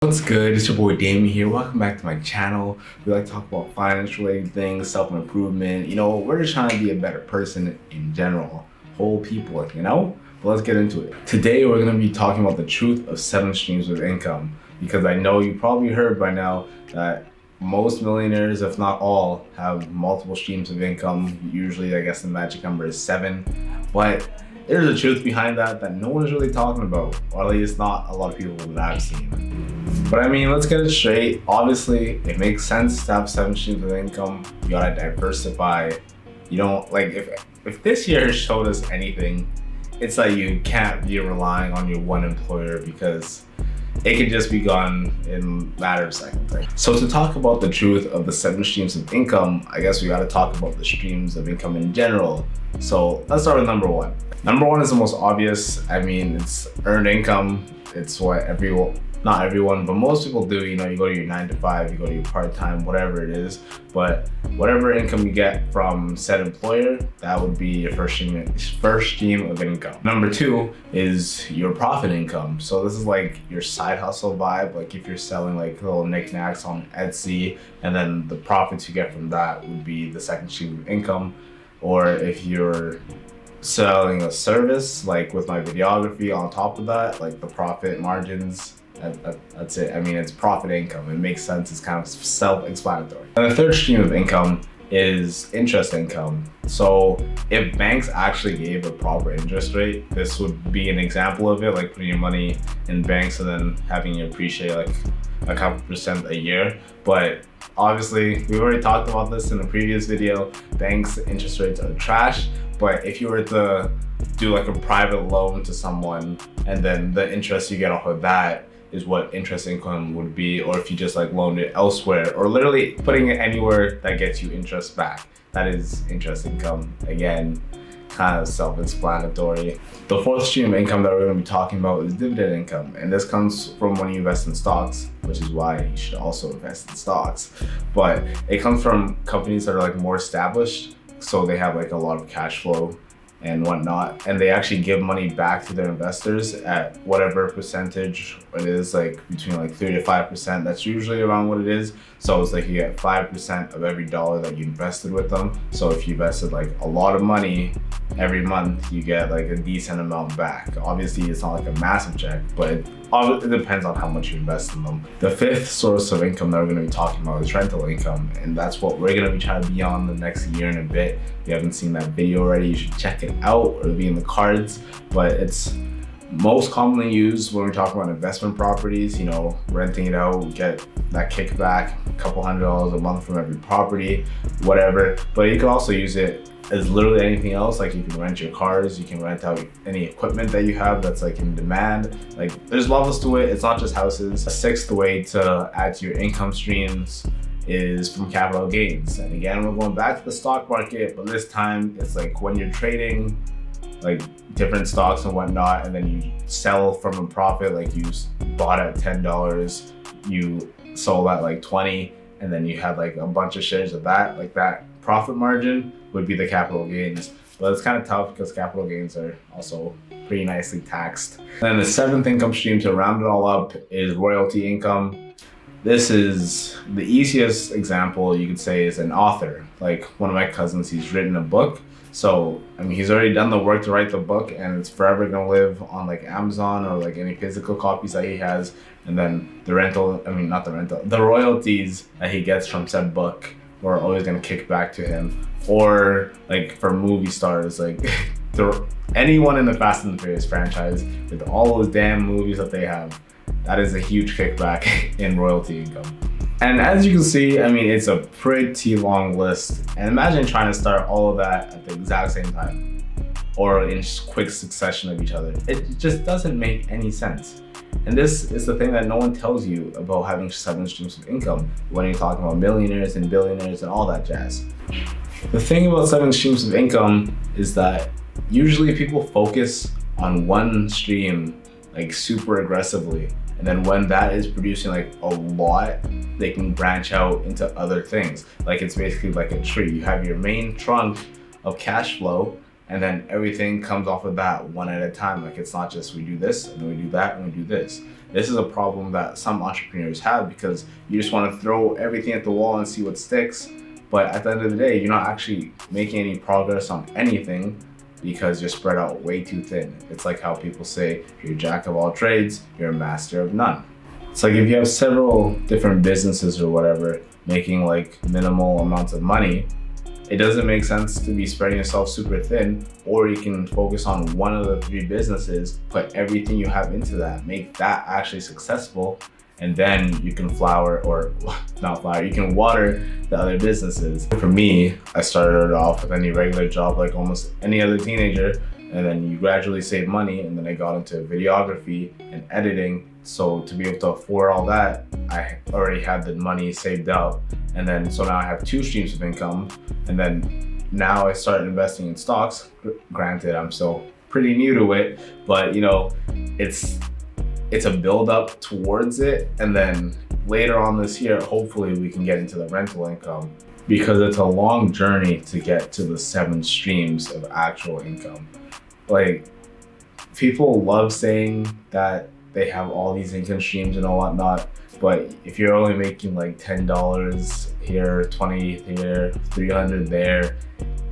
What's good? It's your boy Damien here. Welcome back to my channel. We like to talk about finance related things, self-improvement. We're just trying to be a better person in general. Whole people, But let's get into it. Today we're gonna be talking about the truth of 7 streams of income. Because I know you probably heard by now that most millionaires, if not all, have multiple streams of income. Usually, I guess the magic number is 7. But there's a truth behind that no one is really talking about, or at least not a lot of people that I've seen. But let's get it straight. Obviously, it makes sense to have 7 streams of income. You gotta diversify. You don't if this year has showed us anything, it's like you can't be relying on your one employer because it can just be gone in a matter of seconds. So to talk about the truth of the 7 streams of income, I guess we gotta talk about the streams of income in general. So let's start with number 1. Number 1 is the most obvious. It's earned income. It's what not everyone, but most people do. You go to your 9 to 5, you go to your part-time, whatever it is. But whatever income you get from said employer, that would be your first stream of income. Number 2 is your profit income. So this is like your side hustle vibe. Like if you're selling like little knickknacks on Etsy, and then the profits you get from that would be the second stream of income. Or if you're selling a service, like with my videography on top of that, like the profit margins, that's it. It's profit income. It makes sense. It's kind of self-explanatory. And the third stream of income is interest income. So if banks actually gave a proper interest rate, this would be an example of it, like putting your money in banks and then having it appreciate like a couple percent a year. But obviously, we already talked about this in a previous video. Banks' interest rates are trash. But if you were to do like a private loan to someone and then the interest you get off of that is what interest income would be, or if you just like loaned it elsewhere, or literally putting it anywhere that gets you interest back, that is interest income. Again, kind of self-explanatory. The fourth stream of income that we're going to be talking about is dividend income, and this comes from when you invest in stocks, which is why you should also invest in stocks. But it comes from companies that are like more established, so they have like a lot of cash flow and whatnot, and they actually give money back to their investors at whatever percentage it is, like between like 3 to 5%. That's usually around what it is. So it's like you get 5% of every dollar that you invested with them. So if you invested like a lot of money every month, you get like a decent amount back. Obviously, it's not like a massive check, but it depends on how much you invest in them. The fifth source of income that we're going to be talking about is rental income, and that's what we're going to be trying to be on the next year and a bit. If you haven't seen that video already, you should check it out, or it'll be in the cards. But it's most commonly used when we're talking about investment properties. Renting it out, we get that kickback, a couple $100 a month from every property, whatever. But you can also use it as literally anything else. Like you can rent your cars, you can rent out any equipment that you have that's like in demand. Like there's levels to it. It's not just houses. A sixth way to add to your income streams is from capital gains. And again, we're going back to the stock market, but this time it's like when you're trading like different stocks and whatnot, and then you sell from a profit. Like you bought at $10, you sold at like 20, and then you had like a bunch of shares of that. Like that profit margin would be the capital gains. But it's kind of tough because capital gains are also pretty nicely taxed. And then the seventh income stream to round it all up is royalty income. This is the easiest example you could say is an author. Like one of my cousins, he's written a book. So, he's already done the work to write the book, and it's forever gonna live on like Amazon or like any physical copies that he has. And then the royalties that he gets from said book are always gonna kick back to him. Or like for movie stars, like anyone in the Fast and the Furious franchise, with all those damn movies that they have, that is a huge kickback in royalty income. And as you can see, it's a pretty long list. And imagine trying to start all of that at the exact same time, or in quick succession of each other. It just doesn't make any sense. And this is the thing that no one tells you about having 7 streams of income when you're talking about millionaires and billionaires and all that jazz. The thing about 7 streams of income is that usually people focus on one stream like super aggressively. And then when that is producing like a lot, they can branch out into other things. Like it's basically like a tree. You have your main trunk of cash flow, and then everything comes off of that one at a time. Like it's not just we do this and then we do that and we do this. This is a problem that some entrepreneurs have because you just want to throw everything at the wall and see what sticks. But at the end of the day, you're not actually making any progress on anything because you're spread out way too thin. It's like how people say, you're a jack of all trades, you're a master of none. It's like if you have several different businesses or whatever, making like minimal amounts of money, it doesn't make sense to be spreading yourself super thin, or you can focus on one of the 3 businesses, put everything you have into that, make that actually successful, and then you can you can water the other businesses. For me, I started off with any regular job like almost any other teenager, and then you gradually save money, and then I got into videography and editing. So to be able to afford all that, I already had the money saved up, and then so now I have 2 streams of income, and then now I started investing in stocks. Granted, I'm still pretty new to it, but you know, it's a build up towards it, and then later on this year, hopefully we can get into the rental income, because it's a long journey to get to the 7 streams of actual income. Like, people love saying that they have all these income streams and all whatnot, but if you're only making like $10 here, 20 here, 300 there,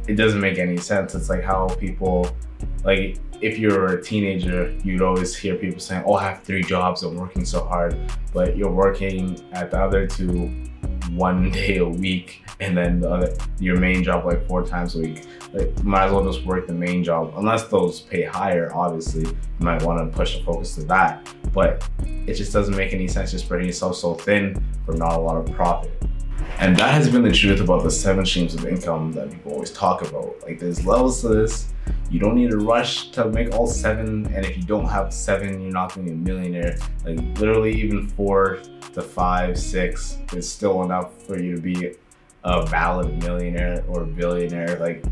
it doesn't make any sense. It's like how people, like, if you're a teenager, you'd always hear people saying, oh, I have 3 jobs, I'm working so hard, but you're working at the other 2 1 day a week, and then your main job like 4 times a week. Like, might as well just work the main job, unless those pay higher. Obviously, you might want to push the focus to that, but it just doesn't make any sense just spreading yourself so thin for not a lot of profit. And that has been the truth about the 7 streams of income that people always talk about. Like, there's levels to this. You don't need to rush to make all 7, and if you don't have 7, you're not going to be a millionaire. Like, literally even 4 to 5, 6 is still enough for you to be a valid millionaire or billionaire. Like,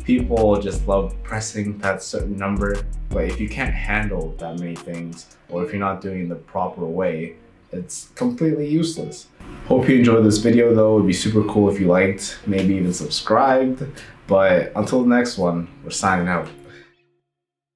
people just love pressing that certain number, but if you can't handle that many things, or if you're not doing it the proper way, it's completely useless. Hope you enjoyed this video though. It'd be super cool if you liked, maybe even subscribed. But until the next one, we're signing out.